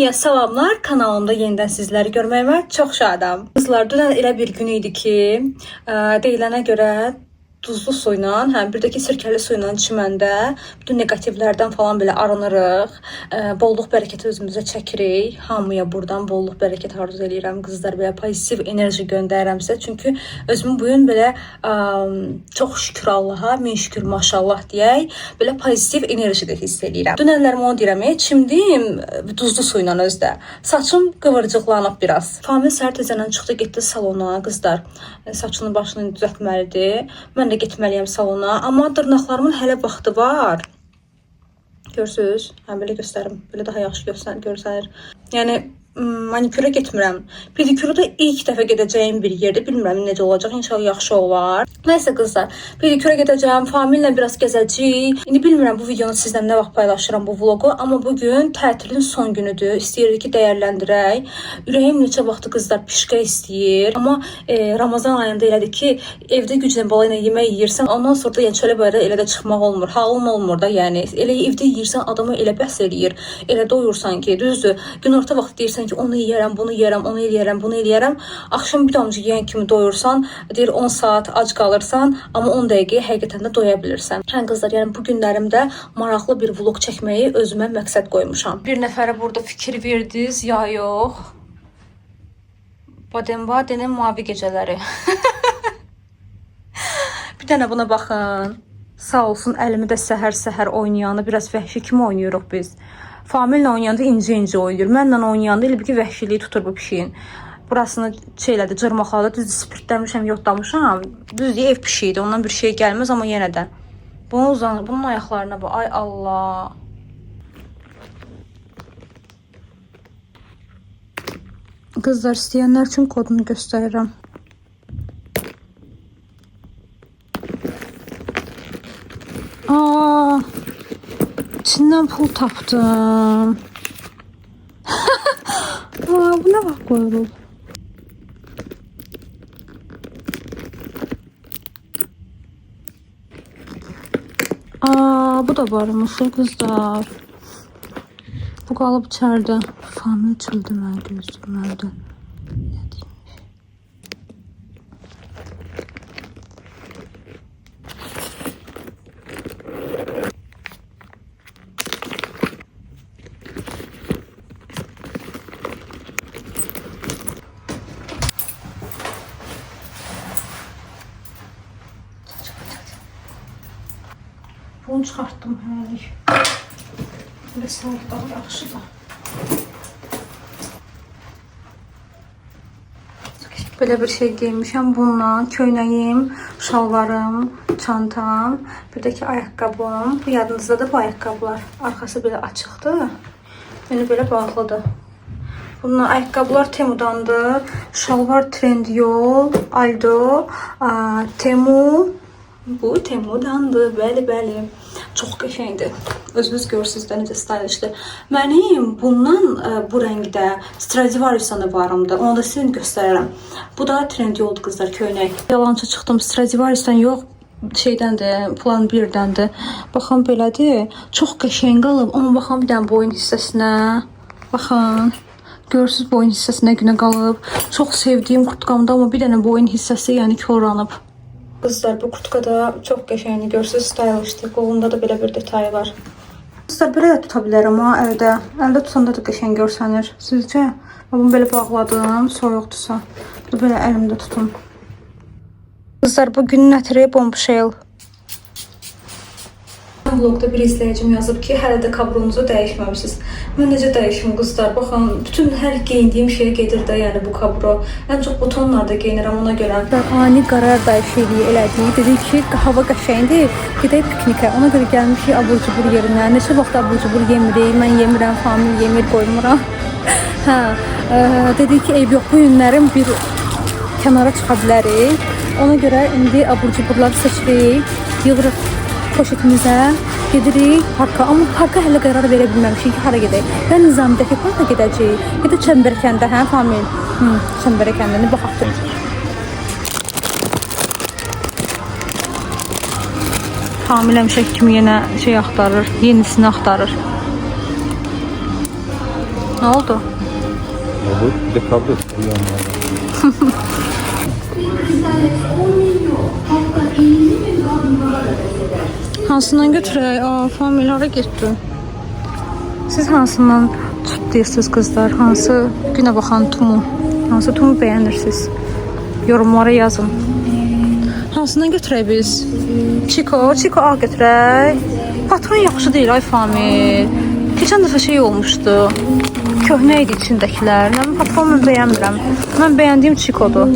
Hamıya salamlar, kanalımda yenidən sizləri görməyimə çox şadam. Qızlar, dünən elə bir gün idi ki, deyilənə görə duzlu suyla, həm bir də ki sirkəli suyla çiməndə bütün negativlərdən falan belə arınırıq. Bolluq bərəkəti özümüzə çəkirik. Hamıya buradan bolluq bərəkət arzu edirəm. Qızlar, belə pozitiv enerji göndərirəm sizə. Çünki özümü bu gün belə çox şükür Allaha, min şükür maşallah deyək, belə pozitiv enerji də hiss edirəm. Dünənlərim onu deyirəm, çimdim duzlu suyla özdə. Saçım qıvırcıqlanıb biraz. Famil səhər tezdən çıxdı, getdi salona. Qızlar, saçını başını düzəltməlidir. Mən də getməliyəm salona, amma dırnaqlarımın hələ vaxtı var. Görürsünüz? Belə göstərim. Belə daha yaxşı görsənir. Yəni maniküra getmirəm. Pediküra da ilk dəfə gedəcəyim bir yerdə. Bilmirəm necə olacaq. İnşallah yaxşı olar. Nəysə qızlar, pediküra gedəcəm. Famillə biraz gəzəcəyik. İndi bilmirəm bu videonu sizlə nə vaxt paylaşıram bu vlogu, amma bugün tətilin son günüdür. İstəyirik ki, dəyərləndirək. Ürəyim neçə vaxtı qızlar pişkə istəyir. Amma Ramazan ayında elədir ki, evdə güclə bala ilə yemək yeyirsən, ondan sonra da çölə bayıra elə də çıxmaq olmur. Halın olmur da, yəni. Elə evdə yeyirsən, adamı elə bəs eləyir. Elə doyursan ki, düzdür. Günorta vaxt deyirsən ki, onu yeyərəm, bunu yeyərəm, onu eləyərəm, bunu eləyərəm. Axşam bir damcı yeyən kimi doyursan, deyir 10 saat ac qalırsan, amma 10 dəqiqəyə həqiqətən də doya bilirsən. Hə qızlar, yəni bu günlərimdə maraqlı bir vlog çəkməyi özümə məqsəd qoymuşam. Bir nəfərə burada fikir verdiniz, ya yox. Baden-Badenin mavi gecələri. Bir dənə buna baxın. Sağ olsun, əlimi də səhər-səhər oynayanı, biraz vəhşi kimi oynayırıq biz. Famillə oynayanda inci-inci oynayır. Mənlə oynayanda elə bir ki, vəhşiliyi tutur bu pişiyin. Burasını şeylədi, cırmaqladı, düzdür, spirtləmişəm, yotlamışam. Düzdür, ev pişiyidir, ondan bir şey gəlməz, amma yenə də. Bunun ayaqlarına bax, ay Allah. Qızlar, istəyənlər üçün kodunu göstərirəm. İçindən pul tapdım. Bu nə vaxt qoyulub? Bu da varmış qızlar. Bu qalıb içərdə. Famil çıldı mən gözlüklərdə. Bunu çıxartdım həlik. Belə sağlıqlar yaxşıdır. Belə bir şey giymişəm. Bununla köynəyim, şalvarım, çantam, bir də ki ayaqqabım. Bu yadınızdadır bu ayaqqabılar. Arxası belə açıqdır. Yəni belə bağlıdır. Bunun ayaqqabılar Temudandır. Şalvar Trendyol, Aldo, Temu. Bu Temudandır, bəli. Çox qəşəngdir. Özünüz görürsünüz də necə stylishdir. Mənim bundan bu rəngdə Stradivarius'da varımdır. Onu da sizin göstərərəm. Bu da Trendyoldur qızlar, köynək. Yalançı çıxdım. Stradivarius'dan yox, şeydəndir, Plan 1-dəndir. Baxın belədir. Çox qəşəng qalıb. Amma baxın bir dənə boyun hissəsinə. Baxın. Görürsünüz boyun hissəsinə günə qalıb. Çox sevdiyim kurtkamda, amma bir dənə boyun hissəsi yəni korlanıb. Qızlar, bu kurtka da çox qəşəngdir. Görürsünüz, stylishdir. Qolunda da belə bir detay var. Qızlar, belə də tuta bilərəm ha əldə. Əldə tutanda da qəşəng görsənir. Sizcə? Bunu belə bağladım, soyuqdursa. Bunu belə əlimdə tutum. Qızlar, bu günün ətri bombshell. Vlogda bir izləyicim yazıb ki, hələ də kabronuzu dəyişməmişsiniz. Mən necə dəyişim qızlar? Baxın, bütün hər geyindiyim şeyə gedir də, yəni bu kabro. Ən çox butonlarda geyinirəm ona görə. Ani qərar dəyişikliyi elədik. Dedik ki, hava qəşəngdir, gedək piknikə. Ona görə gəlmişik abur-cubur yerinə. Neçə vaxt abur-cubur yemirik, mən yemirəm, famil yemir, qoymuram. Dedik ki, eyb yox, bu günlərin bir kənara çıxa bilərik. Ona görə indi abur-cuburları seçirik, yığırıq poşetimizə, gedirik parka. Amma parka hələ qərar verə bilməmişik ki, hara gedək. Və Nizamidəki parka gedəcəyik. Ya da Çəmbərkəndə, hə Famil? Çəmbərkəndəni baxaq. Famil həmişə kimi yenə şey axtarır, yenisini axtarır. Ne oldu? Bu bir de kablo uyanmadı. Hansından götürək? Familiyara getdim. Siz hansından tut deyirsiniz kızlar? Hansı günə baxan tumu? Hansı tumu bəyənirsiniz? Yorumlara yazın. Hansından götürək biz? Çiko al götürək. Patron yaxşı deyil ay Famil. Keçən dəfə şey olmuşdu. Köhnə idi içindəkilər. Mən patronu bəyənmirəm. Mən bəyəndiyim Çikodur.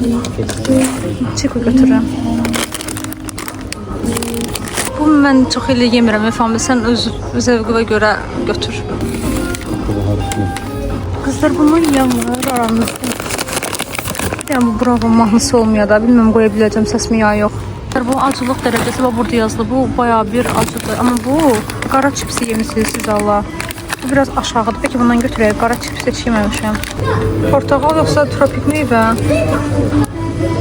Çiko götürürəm. Bu mən çox elə yemirəm Famil. Sən öz zövqünə görə götür. Kızlar bunu yiyənlər aramızda. Yəni bu bravo mahnısı olmaya da bilməm qoya biləcəm səsmi ya yox. Bu acılıq dərəcəsi var burada yazılı. Bu bayağı bir acıdır. Amma bu qara çipsi yemişsiniz siz Allah. Bu biraz aşağıdır. Peki bundan götürək. Qara çipsi heç yeməmişəm. Portağal yoxsa tropik meyvə?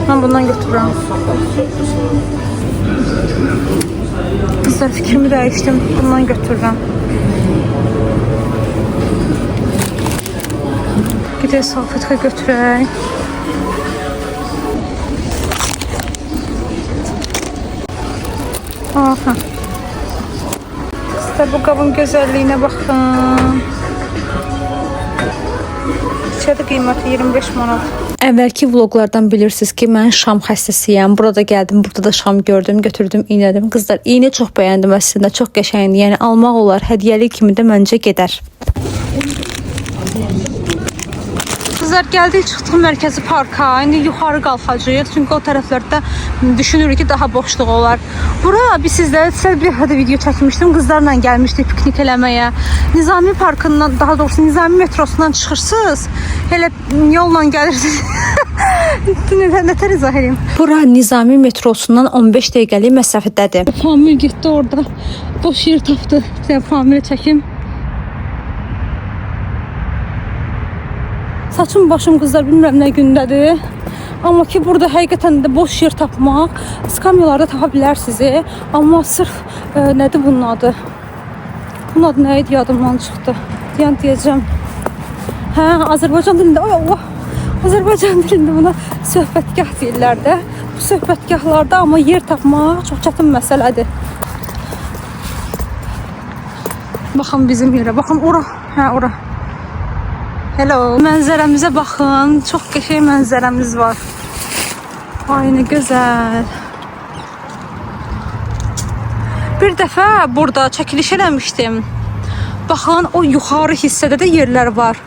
Mən bundan götürürəm. Kızlar fikrimi dəyişdim. Bundan götürürəm. Gedək salfetka götürək. Aha. İşte bu qabın gözəlliyinə baxın. İçəri qiyməti 25 manat. Əvvəlki vloqlardan bilirsiniz ki, mən şam xəstəsiyəm. Burada gəldim, burada da şam gördüm, götürdüm, iynədim. Qızlar, iynə çox bəyəndim əslində, çox qəşəngdir. Yəni almaq olar, hədiyyəlik kimi də məncə gedər. Kızlar gəldik, çıxdıq mərkəzi parka. İndi yuxarı qalxacağıq. Çünki o tərəflərdə düşünürük ki, daha boşluq olar. Bura biz sizlərə bir hədə video çəkmişdim. Qızlarla gəlmişdik piknik eləməyə. Nizami parkından, daha doğrusu Nizami metrosundan çıxırsınız. Elə yolla gəlirsiniz. Nətər izah edeyim? Bura Nizami metrosundan 15 dəqiqəlik məsafədədir. Famil getdi orada. Boş yer tapdı. Famil'e çəkim. Saçım başım kızlar bilmirəm nə gündədir. Amma ki burada həqiqətən də boş yer tapmaq, skamyalarda tapa bilərsiniz. Amma sırf nədir bunun adı? Bunun adı nə idi yadımdan çıxdı. Deyəcəm. Hə, Azərbaycan dilində. Ay Allah. Azərbaycan dilində buna söhbətgah deyirlər də. Bu söhbətgahlarda amma yer tapmaq çox çətin məsələdir. Baxın bizim yerə. Baxın ora. Hə, ora. Hello. Mənzərəmizə baxın. Çox qəşəng mənzərəmiz var. Ay nə gözəl. Bir dəfə burada çəkiliş eləmişdim. Baxın o yuxarı hissədə də yerlər var.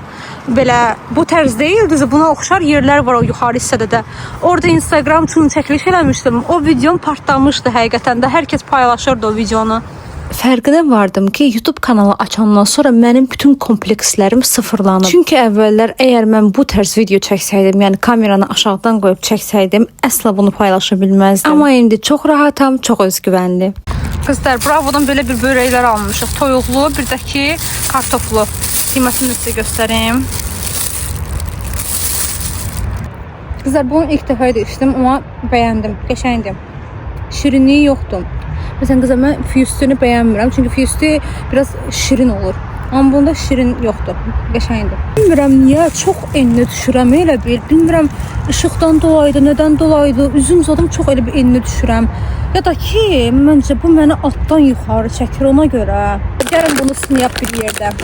Belə bu tərz deyildi, buna oxşar yerlər var o yuxarı hissədə də. Orada Instagram üçün çəkiliş eləmişdim. O videom partlamışdı həqiqətən də. Hər kəs paylaşırdı o videonu. Fərqinə vardım ki, YouTube kanalı açandan sonra mənim bütün komplekslərim sıfırlanıb. Çünki əvvəllər əgər mən bu tərz video çəksəydim, yəni kameranı aşağıdan qoyub çəksəydim, əsla bunu paylaşa bilməzdim. Amma indi çox rahatam, çox özgüvənli. Qızlar, Bravo'dan belə bir börəklər almışıq. Toyuqlu, bir də ki, kartoflu. Qiymətini sizə göstəreyim. Qızlar, bunu ilk dəfə içdim, amma bəyəndim, qəşəngdir. Şirinliyi yoxdur. Məsələn qızlar, mən füyüstünü bəyənmirəm. Çünki füyüstü biraz şirin olur. Amma bunda şirin yoxdur. Qəşəngdir. Bilmirəm niyə çox enli düşürəm elə bil. Bilmirəm işıqdan dolayıdı, nədən dolayıdı. Üzüm zadım çox elə bir enli düşürəm. Ya da ki, məncə bu məni altdan yuxarı çəkir ona görə. Gəlin bunu sınayaq bir yerdə.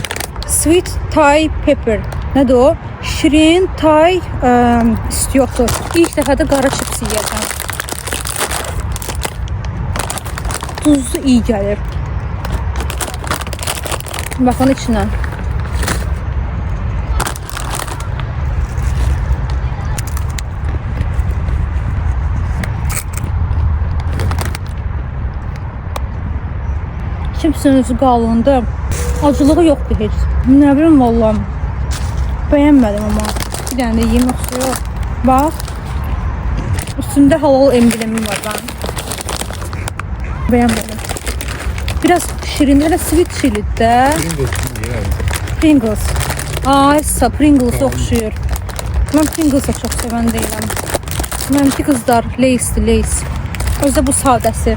Sweet Thai pepper. Nədir o? Şirin Thai istiyotu. İlk dəfə də qara çipsi yiyəcəm. Tuzlu iyi gəlir. Baxın içinə. Çipsin özü qalındı. Acılığı yoxdur heç. Nə bilim vallahi. Bəyənmədim amma. Bir dənə də yeyim yoxsa yox. Bax. Üstündə halal emblemi var ben. Beğenmedim. Biraz şirin, öyle sweet chili de. Pringles. Aysa Pringles oxşuyur. Mən Pringles'a çox sevən deyiləm. Mənimki qızlar Lay's. Özdə bu sadəsi.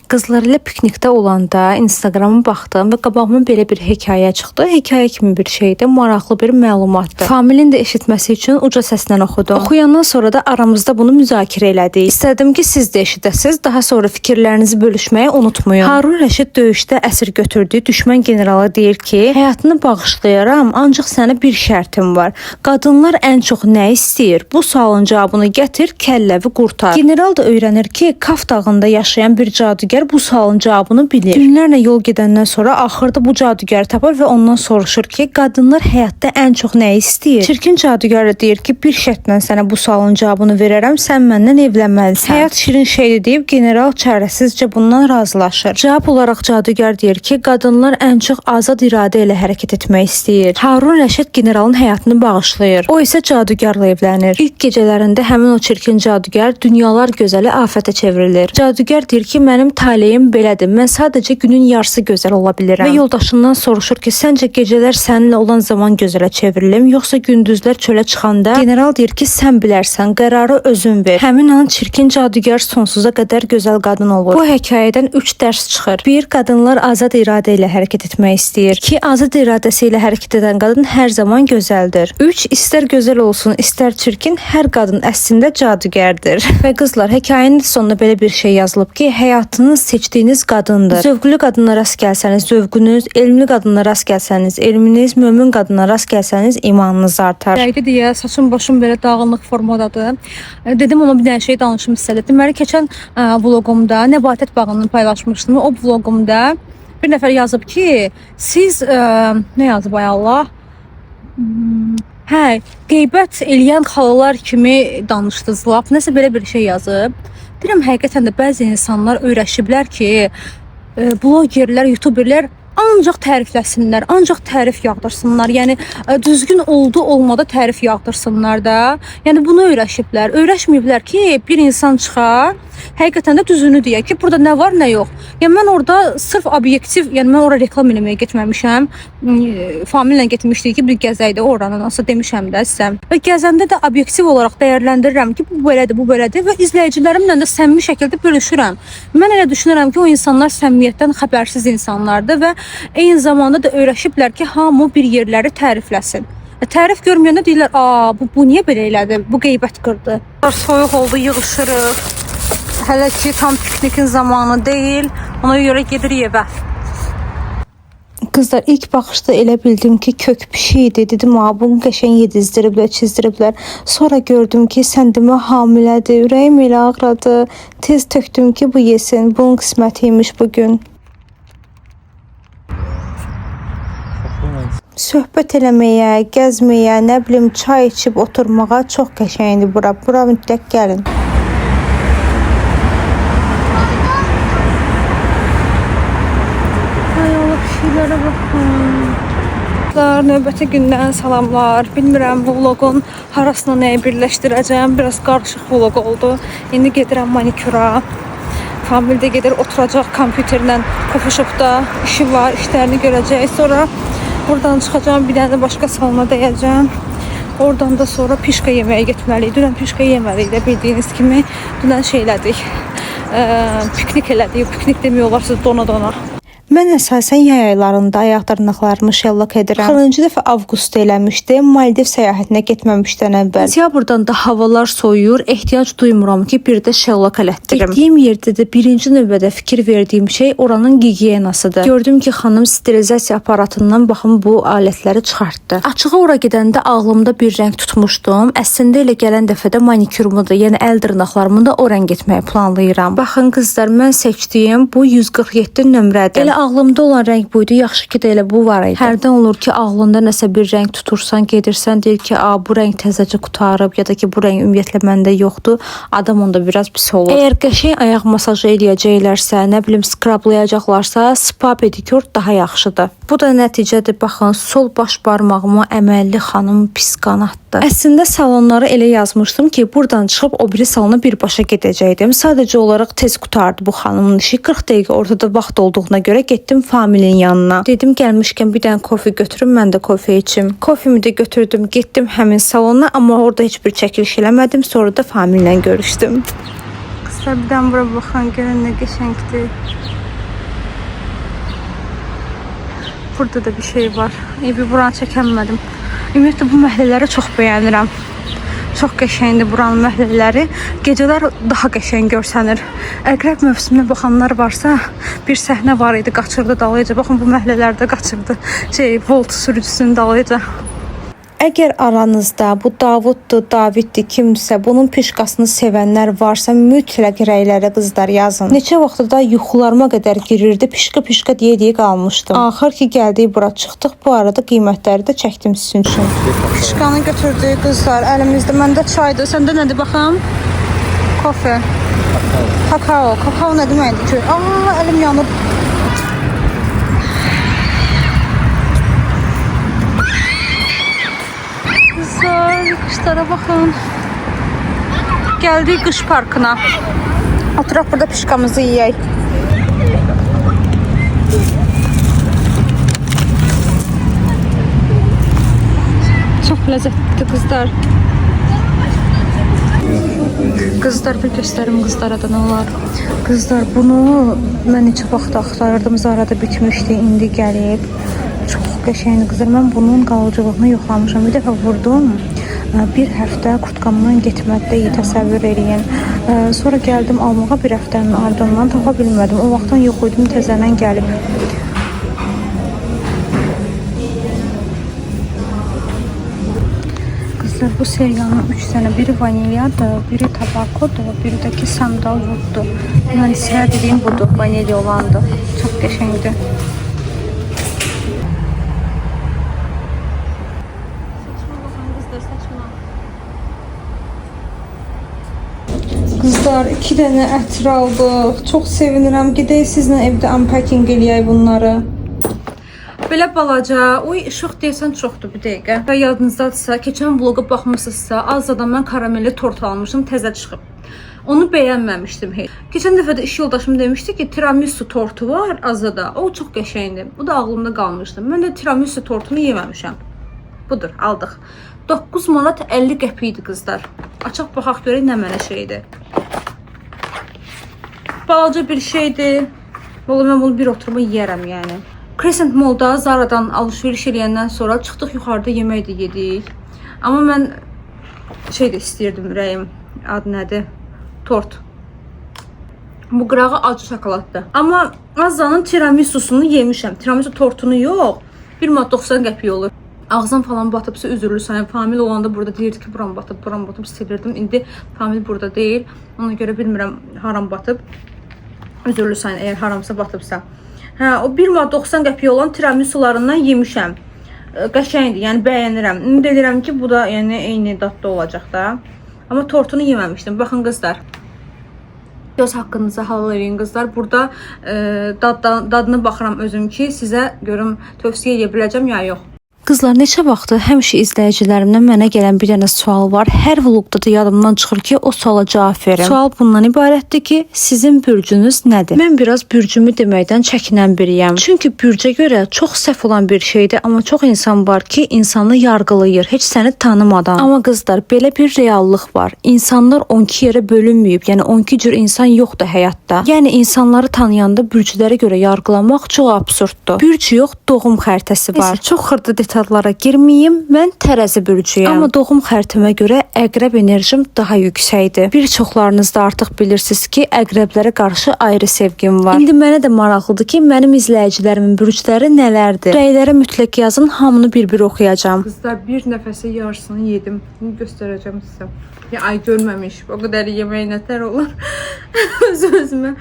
Qızlar ilə piknikdə olanda Instagrama baxdım və qabağıma belə bir hekayə çıxdı. Hekayə kimi bir şeydir, maraqlı bir məlumatdır. Familin də eşitməsi üçün uca səslə oxudum. Oxuyandan sonra da aramızda bunu müzakirə elədik. İstədim ki, siz də eşidəsiniz, daha sonra fikirlərinizi bölüşməyi unutmayın. Harun Rəşid döyüşdə əsir götürdüyü düşmən generala deyir ki, həyatını bağışlayaram, ancaq sənə bir şərtim var. Qadınlar ən çox nə istəyir? Bu sualın cavabını gətir, kəlləvi qurtar. General da öyrənir ki, Kaf dağında yaşayan bir cadugar bu sualın cavabını bilir. Günlərlə yol gedəndən sonra axırda bu cadugarı tapır və ondan soruşur ki, qadınlar həyatda ən çox nə istəyir? Çirkin cadugar da deyir ki, bir şərtlə sənə bu sualın cavabını verərəm, sən məndən evlənməlisən. Həyat şirin şeydir deyib general çarəsizcə bundan razılaşır. Cavab olaraq cadugar deyir ki, qadınlar ən çox azad iradə ilə hərəkət etmək istəyir. Harun Rəşid generalın həyatını bağışlayır. O isə cadugarla evlənir. İlk gecələrində həmin o çirkin cadugar dünyalar gözəli afətə çevrilir. Cadugar deyir ki, mənim taleyim belədir. Mən sadəcə günün yarısı gözəl ola bilirəm. Və yoldaşından soruşur ki, səncə gecələr səninlə olan zaman gözələ çevrilim, yoxsa gündüzlər çölə çıxanda? General deyir ki, sən bilərsən, qərarı özün ver. Həmin an çirkin cadugar sonsuza qədər gözəl qadın olur. Bu hekayədən 3 dərs çıxır. 1. Qadınlar azad iradə ilə hərəkət etmək istəyir. 2. Azad iradəsi ilə hərəkət edən qadın hər zaman gözəldir. 3. İstər gözəl olsun, istər çirkin, hər qadın əslində cadugardır. Və qızlar, hekayənin sonunda belə bir şey yazılıb ki, həyatınız seçdiyiniz qadındır. Zövqlü qadına rast gəlsəniz zövqünüz, elmli qadına rast gəlsəniz elminiz, mömin qadına rast gəlsəniz imanınız artar. Dəqiqdir deyə saçım başım belə dağınıq formadadır. Dedim ona bir dənə şey danışım istədim. Deməli keçən vloqumda Nəbatət bağını paylaşmışdım. O vloqumda bir nəfər yazıb ki, siz nə yazıb ay Allah? Qeybət eləyən xalalar kimi danışdınız. Lap nəsə belə bir şey yazıb. Deyirəm, həqiqətən də bəzi insanlar öyrəşiblər ki, blogerlər, youtuberlər ancaq tərifləsinlər, ancaq tərif yağdırsınlar. Yəni düzgün oldu, olmadı tərif yağdırsınlar da. Yəni bunu öyrəşiblər. Öyrəşməyiblər ki, bir insan çıxar, həqiqətən də düzünü deyək ki, burada nə var, nə yox. Yəni mən orada sırf obyektiv, yəni mən ora reklam eləməyə getməmişəm. Famillə getmişdik ki, bir gəzəydi oranı, nasıl demişəm də sizə. Və gəzəndə də obyektiv olaraq dəyərləndirirəm ki, bu belədir, bu belədir və izləyicilərimlə də səmimi şəkildə bölüşürəm. Mən elə düşünürəm ki, o insanlar səmimiyyətdən xəbərsiz insanlardır və eyni zamanda da öyrəşiblər ki, hamı bir yerləri tərifləsin. Tərif görməyəndə deyirlər, bu niyə belə elədi, bu qeybət qırdı. Soyuq oldu, yığışırıq. Hələ ki tam piknikin zamanı deyil, ona görə gedirik evə. Qızlar, ilk baxışda elə bildim ki, kök pişiydi. Dedim, bunu qəşəng yedizdiriblər, çizdiriblər. Sonra gördüm ki, sən demə hamilədir. Ürəyim elə ağrıdı. Tez tökdüm ki, bu yesin. Bunun qismətiymiş bugün. Söhbət eləməyə, gəzməyə, nə bilim, çay içib oturmağa çox qəşəngdir bura. Bura mütləq gəlin. Şeylərə baxın. Növbəti gündən salamlar. Bilmirəm bu vlogun harasına nəyi birləşdirəcəm. Biraz qarışıq vlog oldu. İndi gedirəm maniküra. Famil də gedir oturacaq kompüterlə Photoshopda. İşi var, işlərini görəcək. Sonra buradan çıxacağım, bir dənə də başqa salona dəyəcəm. Oradan da sonra pişka yeməyə getməliyik. Dünən pişka yemədik də bildiyiniz kimi. Dünən şeylədik. Piknik elədik. Piknik demək olar siz dona-dona. Mən əsasən yay aylarında ayaq dırnaqlarımı şəllaq edirəm. Axırıncı dəfə avqustda eləmişdim, Maldiv səyahətinə getməmişdən əvvəl. Sentyabrdan da havalar soyuyur, ehtiyac duymuram ki, bir də şəllaq elətdirim. Getdiyim yerdə də birinci növbədə fikir verdiyim şey oranın gigiyenasıdır. Gördüm ki, xanım sterilizasiya aparatından baxın bu alətləri çıxartdı. Açığı ora gedəndə ağlımda bir rəng tutmuşdum. Əslində elə gələn dəfədə manikürümü də, yəni əl dırnaqlarımı da o rəng etməyi planlayıram. Baxın qızlar, mən seçdiyim bu 147 nömrədir. Elə ağlımda olan rəng buydu, yaxşı ki də elə bu var idi. Hərdən olur ki, ağlında nəsə bir rəng tutursan, gedirsən, deyir ki, bu rəng təzəcə qutarıb, ya da ki, bu rəng ümumiyyətlə məndə yoxdur. Adam onda biraz pis olur. Əgər qəşəng ayaq masajı eləyəcəklərsə, nə bilim, skrablayacaqlarsa, spa pedikür daha yaxşıdır. Bu da nəticədir. Baxın, sol baş barmağıma əməlli xanım pis qanatdı. Əslində salonları elə yazmışdım ki, buradan çıxıb o biri salona birbaşa gedəcəkdim. Sadəcə olaraq tez qutardı bu xanımın işi. 40 dəqiqə ortada vaxt olduğuna görə getdim Familin yanına. Dedim, gəlmişkən bir dənə kofe götürüm, mən də kofe içim. Kofemi də götürdüm, getdim həmin salona, amma orada heç bir çəkiliş eləmədim. Sonra da Famillə görüşdüm. Qızlar bir dənə bura baxın, görün nə qəşəngdir. Burada da bir şey var. Bir buranı çəkəmədim. Ümumiyyətlə bu məhəllələri çox bəyənirəm. Çox qəşəngdir buranın məhəllələri. Gecələr daha qəşəng görsənir. Əqrəb mövsümünə baxanlar varsa, bir səhnə var idi, qaçırdı dalıca. Baxın bu məhəllələrdə qaçırdı. Volt sürücüsünün dalıca. Əgər aranızda bu Davuddur, Daviddir, kimdirsə, bunun pişkasını sevənlər varsa, mütləq rəylərə qızlar yazın. Neçə vaxtdır da yuxularıma qədər girirdi, pişka deyə qalmışdım. Axır ki gəldik, bura çıxdıq. Bu arada qiymətləri də çəkdim sizin üçün. Pişkanı götürdük qızlar əlimizdə. Məndə çaydır, səndə nədir baxım? Kofe. Kakao. Kakao nə deməkdir ki? Əlim yanıb. Qışlara baxın. Gəldik qış parkına. Oturaq burada pişkamızı yeyək. Çox ləzzətlidir qızlar. Qızlar bir göstərim qızlara da nə olar. Qızlar bunu mən neçə vaxt axtarırdım. Zarada bitmişdi, indi gəlib. Çox qəşəngdir qızlar. Mən bunun qalıcılığını yoxlamışam. Bir dəfə vurdum. Bir həftə kurtkamdan getməkdə təsəvvür eləyin. Sonra gəldim almağa, bir həftənin ardından tapa bilmədim. O vaxtdan yox idim, təzədən gəlib. Qızlar bu seriyanın 3 dənə, biri vanilyadır, biri tabakodur, biri də ki sandalvuddur. Yəni səhər dediyim budur, vanilya olandır. Çox qəşəngdir. Qızlar 2 dənə ətir aldıq. Çox sevinirəm. Gedək sizlə evdə unpacking eləyək bunları. Belə balaca, işıq deyəsən çoxdur bir dəqiqə. Və yadınızdadırsa, keçən vloqa baxmısınızsa, Azzadan mən karamelli tort almışım, təzə çıxıb. Onu bəyənməmişdim heç. Keçən dəfə də iş yoldaşım demişdi ki, tiramisu tortu var Azzada. O çox qəşəngdir. Bu da ağlımda qalmışdı. Mən də tiramisu tortunu yeməmişəm. Budur, aldıq. 9 manat 50 qəpik idi qızlar. Açıq baxaq görək nə mənə şeydir. Balaca bir şeydir. Vallahi mən bunu bir oturuma yeyərəm yəni. Crescent Mall'da Zara'dan alışveriş eləyəndən sonra çıxdıq yuxarıda yemək də yedik. Amma mən şey də istəyirdim ürəyim. Adı nədir? Tort. Bu qırağı acı şokoladdır. Amma Azza'nın tiramisusunu yemişəm. Tiramisu tortunu yox. 1 manat 90 qəpik olur. Ağzım falan batıbsa üzürlü sayım. Famil olanda burada deyirdi ki, buram batıb silirdim. İndi famil burada deyil. Ona görə bilmirəm haram batıb. Üzürlü sayın əgər haramsa batıbsa. O 1 manat 90 qəpik olan tiramisularından yemişəm. Qəşəngdir, yəni bəyənirəm. Ümid edirəm ki, bu da yəni eyni dadda olacaq da. Amma tortunu yeməmişdim. Baxın qızlar. Göz haqqınıza halal eləyin qızlar. Burada dadına baxıram özüm ki, sizə görüm tövsiyə edə biləcəm ya yox. Qızlar, neçə vaxtdır həmişə izləyicilərimdən mənə gələn bir dənə sual var. Hər vlogda da yadımdan çıxır ki, o suala cavab verim. Sual bundan ibarətdir ki, sizin bürcünüz nədir? Mən biraz bürcümü deməkdən çəkinən biriyəm. Çünki bürcə görə çox səhv olan bir şeydir, amma çox insan var ki, insanı yargılayır, heç səni tanımadan. Amma qızlar, belə bir reallıq var. İnsanlar 12 yerə bölünməyib, yəni 12 cür insan yoxdur həyatda. Yəni insanları tanıyanda bürcülərə görə yargılamaq çox absurddur. Bürc yox, doğum xəritəsi var. Çox xırda detallara girməyim, mən tərəzi bürcüyəm. Amma doğum xəritəmə görə əqrəb enerjim daha yüksəkdir. Bir çoxlarınız da artıq bilirsiniz ki, əqrəblərə qarşı ayrı sevgim var. İndi mənə də maraqlıdır ki, mənim izləyicilərimin bürcləri nələrdir? Rəylərə mütləq yazın, hamını bir-bir oxuyacağam. Qızlar, bir nəfəsə yarısını yedim. Bunu göstərəcəm sizə. Ya ay görməmiş, o qədər yemək nətər olur. Öz-özümə.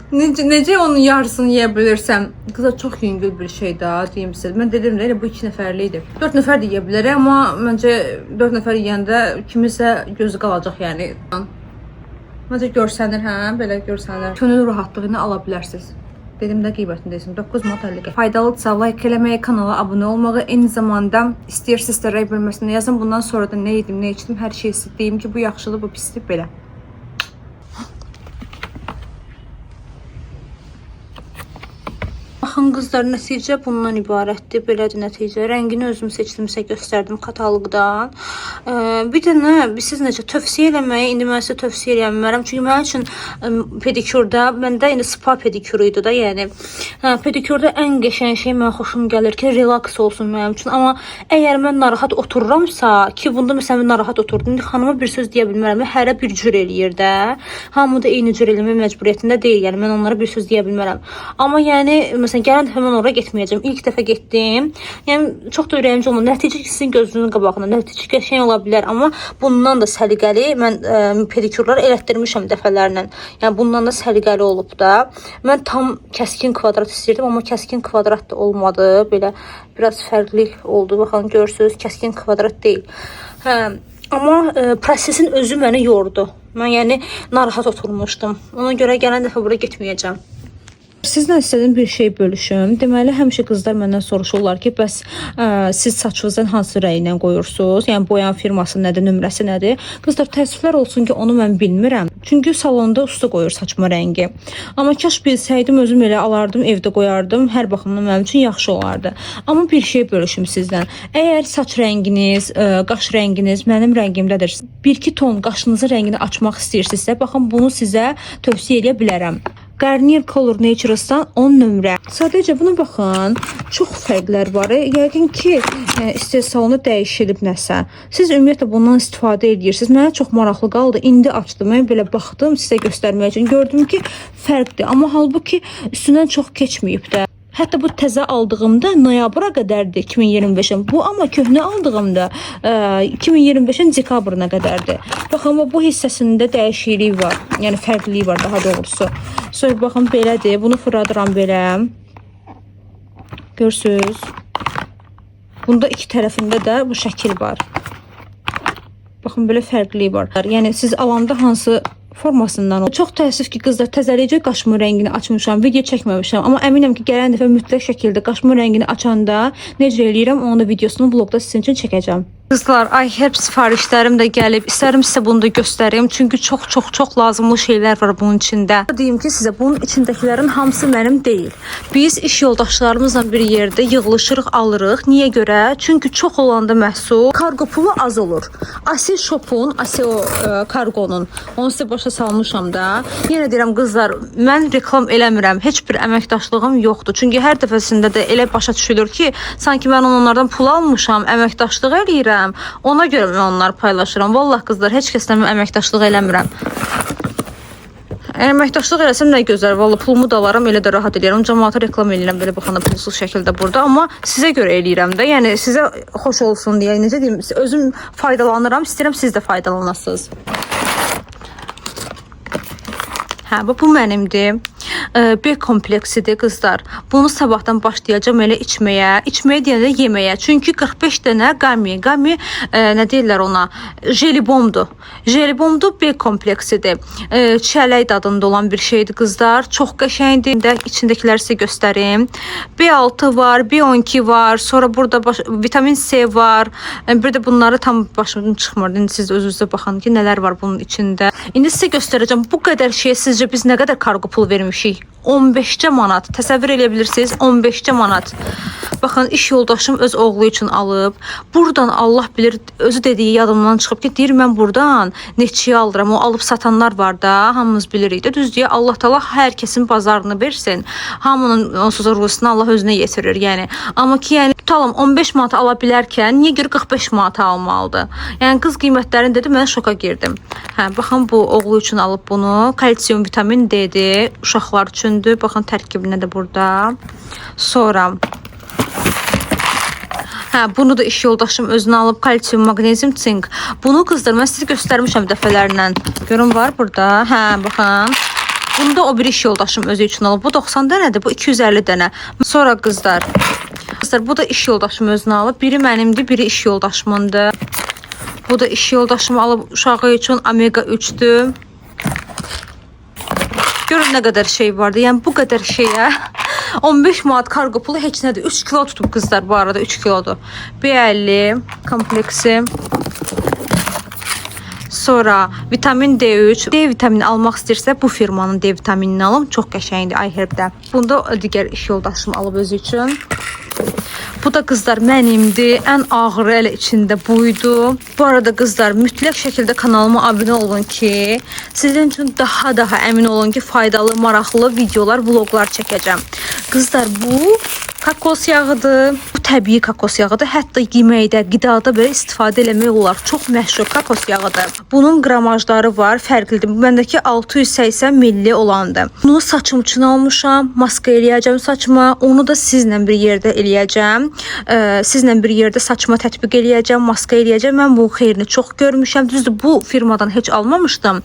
Necə onun yarısını yeyə bilirsəm? Qızlar, çox yüngül bir şey daha deyim sizə. Mən dedim də bu 2 nəfərli idi. 4 nəfər də yeyə bilər, amma məncə 4 nəfər yeyəndə kimisə gözü qalacaq yəni. Məncə görsənir, hə? Belə görsənir. Könül rahatlığını ala bilərsiniz. Dedim də qiymətindəysin. 9 manat 50 qəpik. Faydalıdırsa like eləməyi, kanala abunə olmağı, eyni zamanda istəyirsinizsə rəy bölməsində yazın. Bundan sonra da nə yedim, nə içdim, hər şey sizə deyim ki, bu yaxşıdır, bu pisdir, belə. Baxın qızlar, nəticə bundan ibarətdir. Belədir nəticə. Rəngini özüm seçdim, sizə göstərdim kataloqdan. Bir dənə siz necə tövsiyə eləməyi indi mən sizə tövsiyə eləyə bilmərəm. Çünki mənim üçün pedikurda məndə indi spa pedikuru idi da, yəni. Pedikurda ən qəşəng şey mənə xoşum gəlir ki, relaks olsun mənim üçün. Amma əgər mən narahat otururamsa, ki bunda məsələn mən narahat oturdum, indi xanıma bir söz deyə bilmərəm. Hərə bir cür eləyir də. Hamı da eyni cür eləmək məcburiyyətində deyil. Yəni mən onlara bir söz deyə bilmərəm. Amma yəni məsələn gələn dəfə mən oraya getməyəcəm. İlk dəfə getdim. Yəni çox da ürəyimcə olmadı. Nəticə sizin gözünüzün qabağında. Nəticə qəşəng ola bilər, amma bundan da səliqəli mən pedikurlar elətdirmişəm dəfələrlə. Yəni bundan da səliqəli olub da. Mən tam kəskin kvadrat istəyirdim, amma kəskin kvadrat da olmadı. Belə biraz fərqli oldu. Baxın görürsüz, kəskin kvadrat deyil. Amma prosesin özü məni yordu. Mən yəni narahat oturmuşdum. Ona görə gələn dəfə bura getməyəcəm. Sizdən istədiyim bir şey bölüşüm. Deməli, həmişə qızlar məndən soruşurlar ki, bəs siz saçınızdan hansı rənglə qoyursunuz? Yəni boyan firması nədir, nömrəsi nədir? Qızlar, təəssüflər olsun ki, onu mən bilmirəm. Çünki salonda usta qoyur saçma rəngi. Amma kaş bilsəydim, özüm elə alardım, evdə qoyardım. Hər baxımdan mənim üçün yaxşı olardı. Amma bir şey bölüşüm sizdən. Əgər saç rənginiz, qaş rənginiz mənim rəngimdədir, 1-2 ton qaşınızın rəngini açmaq istəyirsinizsə, baxın bunu sizə tövsiyə edə bilərəm. Garnier Color Natures'dan 10 nömrə. Sadəcə buna baxın. Çox fərqlər var. Yəqin ki, istehsalında dəyişilib nəsə. Siz ümumiyyətlə bundan istifadə edirsiniz. Mənə çox maraqlı qaldı. İndi açdım. Mən belə baxdım sizə göstərmək üçün. Gördüm ki, fərqdir. Amma halbuki üstündən çox keçməyib də. Hətta bu təzə aldığımda noyabra qədərdir 2025-in. Bu amma köhnə aldığımda 2025-in dekabrına qədərdir. Baxın bu hissəsində dəyişiklik var. Yəni fərqlilik var daha doğrusu. Sonra baxın belədir. Bunu fırladıram belə. Görürsüz? Bunda iki tərəfində də bu şəkil var. Baxın belə fərqlilik var. Yəni siz alanda hansı formasından o. Çox təəssüf ki, qızlar təzəlicə qaşımın rəngini açmışam, video çəkməmişəm. Amma əminəm ki, gələn dəfə mütləq şəkildə qaşımın rəngini açanda necə eləyirəm, onun da videosunu vlogda sizin üçün çəkəcəm. Qızlar, iHerb sifarişlərim də gəlib. İstərim sizə bunu da göstərim. Çünki çox lazımlı şeylər var bunun içində. Deyim ki, sizə bunun içindəkilərin hamısı mənim deyil. Biz iş yoldaşlarımızla bir yerdə yığılışırıq, alırıq. Niyə görə? Çünki çox olanda məhsul kargo pulu az olur. Asi Shop'un, Asi kargonun. Onu sizə başa salmışam da. Yenə deyirəm qızlar, mən reklam eləmirəm. Heç bir əməkdaşlığım yoxdur. Çünki hər dəfəsində də elə başa düşülür ki, sanki mən onlardan pul almışam, əməkdaşlıq eləyirəm. Ona görə mən onları paylaşıram. Vallahi qızlar, heç kəslə mən əməkdaşlıq eləmirəm. Əməkdaşlıq eləsəm nə gözəl. Vallahi pulumu da alaram, elə də rahat eləyirəm. Cəmaata reklam eləyirəm belə baxanda pulsuz şəkildə burada. Amma sizə görə eləyirəm də. Yəni sizə xoş olsun deyə. Necə deyim, özüm faydalanıram. İstəyirəm siz də faydalanasınız. Bu mənimdir. B kompleksidir qızlar. Bunu sabahdan başlayacağım elə içməyə. İçməyə deyəndə yeməyə. Çünki 45 dənə qami nə deyirlər ona? Jelibomdur. Jelibomdur, B kompleksidir. Çələk dadında olan bir şeydir qızlar. Çox qəşəngdir. İçindəkiləri sizə göstərim. B6 var, B12 var. Sonra burada vitamin C var. Bir də bunları tam başımdan çıxmır. İndi siz özünüzə baxın ki, nələr var bunun içində. İndi sizə göstərəcəm. Bu qədər şeyə sizcə biz nə qədər kargo pul vermişik? 15 manat. Təsəvvür edə bilirsiniz? 15 manat. Baxın, iş yoldaşım öz oğlu üçün alıb. Buradan Allah bilir, özü dediyi yadımdan çıxıb ki, deyir mən buradan neçəyə alıram. O alıb satanlar var da, hamımız bilirik də. Düz deyə Allah Taala hər kəsin bazarını versin. Hamının onsuz ruzusunu Allah özünə yetirir, yəni. Amma ki, yəni tutalım 15 manat ala bilərkən niyə görə 45 manat almalıdır? Yəni qız qiymətlərini dedi, mən şoka girdim. Baxın bu oğlu üçün alıb bunu. Kalsium, vitamin D-dir. Uşaqlar üçündür. Baxın tərkibinə də burada. Sonra bunu da iş yoldaşım özünə alıb, kalsium, magnezium, sink. Bunu qızlar mən sizə göstərmişəm dəfələrlə. Görün var burada. Baxın. Bunu da o bir iş yoldaşım özü üçün alıb. Bu 90 dənədir, bu 250 dənə. Sonra qızlar, bu da iş yoldaşım özünə alıb. Biri mənimdir, biri iş yoldaşımındır. Bu da iş yoldaşım alıb uşağı üçün omega 3'dür. Görün nə qədər şey vardı. Yəni bu qədər şeyə 15 manat kargo pulu heç nədir. 3 kilo tutub qızlar bu arada, 3 kilodur. B50 kompleksi. Sonra vitamin D3. D vitamini almaq istəyirsə bu firmanın D vitaminini alım. Çox qəşəngdir iHerb-də. Bunda digər iş yoldaşım alıb özü üçün. Bu da qızlar mənimdir. Ən ağırı elə içində buydu. Bu arada qızlar mütləq şəkildə kanalıma abunə olun ki, sizin üçün daha əmin olun ki, faydalı, maraqlı videolar, vloqlar çəkəcəm. Qızlar bu kokos yağıdır. Bu təbii kokos yağıdır. Hətta yeməkdə, qidada belə istifadə eləmək olar. Çox məşhur kokos yağıdır. Bunun qramajları var, fərqlidir. Məndəki 680 milli olandır. Bunu saçım üçün almışam. Maska eləyəcəm saçıma. Onu da sizlə bir yerdə eləyəcəm. Sizlə bir yerdə saçıma tətbiq eləyəcəm, maska eləyəcəm. Mən bu xeyrini çox görmüşəm. Düzdür, bu firmadan heç almamışdım.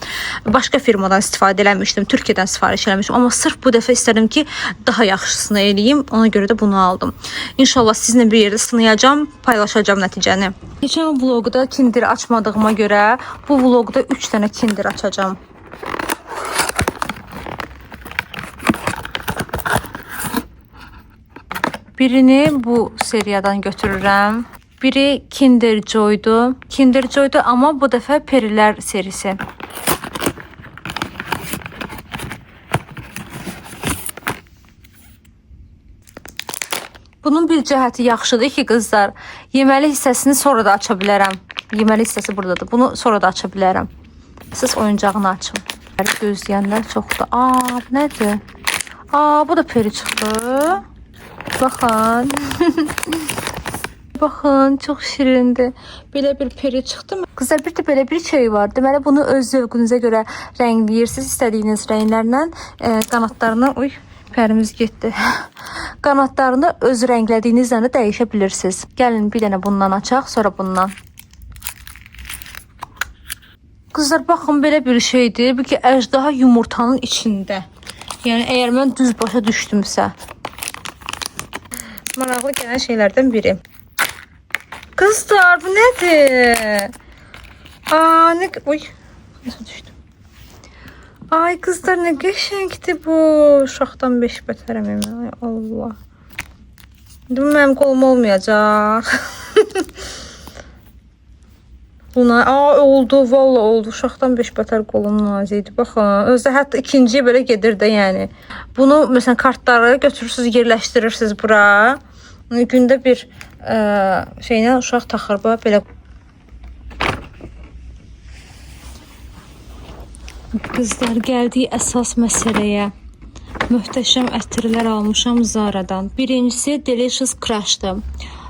Başqa firmadan istifadə eləmişdim. Türkiyədən sifariş eləmişdim. Amma sırf bu dəfə istədim ki, daha yaxşısını eləyim. Ona görə də bunu aldım. İnşallah sizinlə bir yerdə sınayacağım, paylaşacağım nəticəni. Keçən vloqda kindir açmadığıma görə bu vloqda 3 dənə kindir açacağım. Birini bu seriyadan götürürəm. Biri Kinder Joy'du. Kinder Joy'du amma bu dəfə Perilər serisi. Bunun bir cəhəti yaxşıdır ki, qızlar, yeməli hissəsini sonra da aça bilərəm. Yeməli hissəsi buradadır. Bunu sonra da aça bilərəm. Siz oyuncağını açın. Gözləyənlər çoxdur. Bu nədir? Bu da peri çıxdı. Baxın. Baxın, çox şirindir. Belə bir peri çıxdı mı? Qızlar, bir də belə bir şey var. Deməli, bunu öz zövqünüzə görə rəngləyirsiniz, istədiyiniz rənglərlə. Qanatlarını, pərimiz getdi. Qanatlarını öz rənglədiyinizlə də dəyişə bilirsiniz. Gəlin bir dənə bundan açaq, sonra bundan. Qızlar, baxın, belə bir şeydir. Bu ki, əjdaha yumurtanın içində. Yəni, əgər mən düz başa düşdümsə. Maraqlı gələn şeylərdən biri. Qızlar, bu nədir? Nəsə düşdüm. Ay qızlar, nə qəşəngdir bu. Uşaqdan 5 bətərəm. Ay Allah. Bu mənim qolum olmayacaq. Buna oldu, valla oldu. Uşaqdan 5 bətər qolum nazikdir. Baxın, özdə hətta ikinciyə belə gedir də, yəni. Bunu məsələn kartları götürürsüz, yerləşdirirsiniz bura. Gündə bir şeylə uşaq taxır belə. Qızlar, gəldik əsas məsələyə. Möhtəşəm ətirlər almışam Zara'dan. Birincisi Delicious Crush'dır.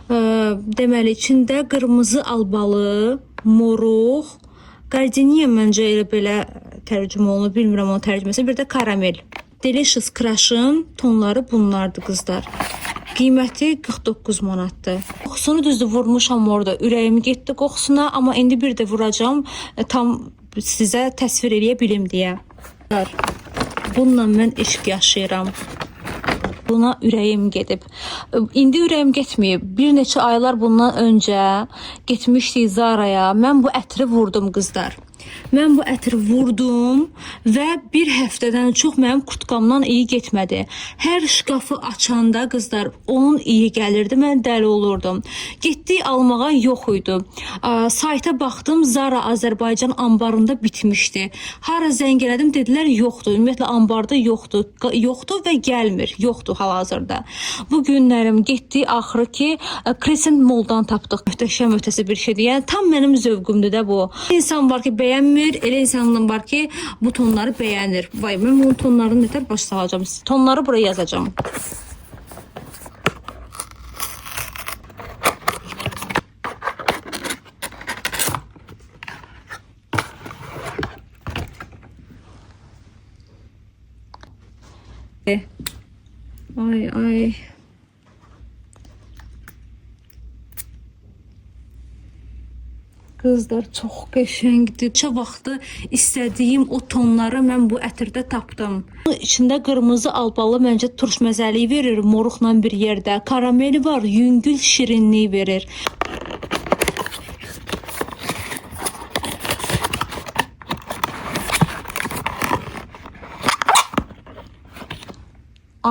Deməli, içində qırmızı albalı, moruq, gardeniya məncə elə belə tərcümə olunur, bilmirəm onun tərcüməsi. Bir də karamel. Delicious Crush'ın tonları bunlardır qızlar. Qiyməti 49 manatdır. Qoxusunu düzdür vurmuşam orada. Ürəyim getdi qoxusuna, amma indi bir də vuracağım. Tam sizə təsvir eləyə bilim deyə. Bununla mən eşq yaşayıram. Buna ürəyim gedib. İndi ürəyim getməyib. Bir neçə aylar bundan öncə getmişdik Zara'ya. Mən bu ətri vurdum qızlar. Mən bu ətri vurdum və bir həftədən çox mənim qutqamdan iyi getmədi. Hər şkafı açanda qızlar onun iyi gəlirdi. Mən dəli olurdum. Getdik almağa, yox idi. Sayta baxdım, Zara Azərbaycan ambarında bitmişdi. Hara zəng elədim, dedilər yoxdur. Ümumiyyətlə ambarda yoxdur. Yoxdur və gəlmir. Yoxdur hal-hazırda. Bu günlərim getdi axırı ki Crescent Mall'dan tapdıq. Möhtəşəm ötəsi bir şeydir. Yəni tam mənim zövqümdür də bu. İnsan var ki bəyənmir, elə insanlar var ki bu tonları bəyənir. Vay, mən bunun tonlarını nətər başa salacağım. Tonları buraya yazacağım. Ay. Qızlar, çox qəşəngdir. Çox vaxtı istədiyim o tonları mən bu ətirdə tapdım. İçində qırmızı albalı məncə turş məzəliyi verir, moruqla bir yerdə. Karameli var, yüngül şirinliyi verir.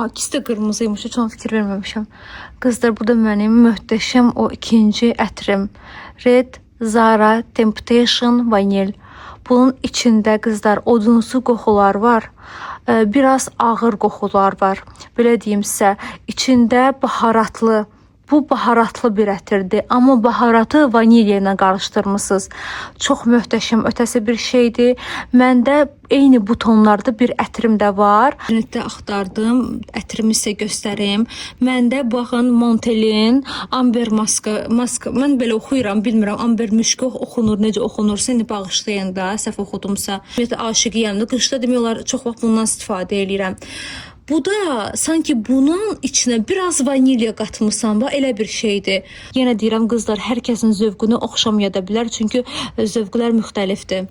İkisi də qırmızıymış, heç ona fikir verməmişəm. Qızlar, bu da mənim möhtəşəm o ikinci ətrim. Red Zara Temptation Vanil. Bunun içində qızlar odunsu qoxular var. Biraz ağır qoxular var. Belə deyim sizə, içində baharatlı. Bu baharatlı bir ətirdir, amma baharatı vanilya ilə qarışdırmısınız. Çox möhtəşəm, ötəsi bir şeydir. Məndə eyni bu tonlarda bir ətrim də var. İnternetdə axtardım, ətrimi sizə göstərim. Məndə baxın Montelin Amber maska, mən belə oxuyuram, bilmirəm Amber müşkü oxunur, necə oxunursa, indi bağışlayın da, səhv oxudumsa. Ümumiyyətlə aşiqiyəm də, qışda demək olar çox vaxt bundan istifadə edirəm. Bu da sanki bunun içinə biraz vanilya qatmışsan, elə bir şeydir. Yenə deyirəm qızlar, hər kəsin zövqünü oxşamaya da bilər, çünki zövqlər müxtəlifdir.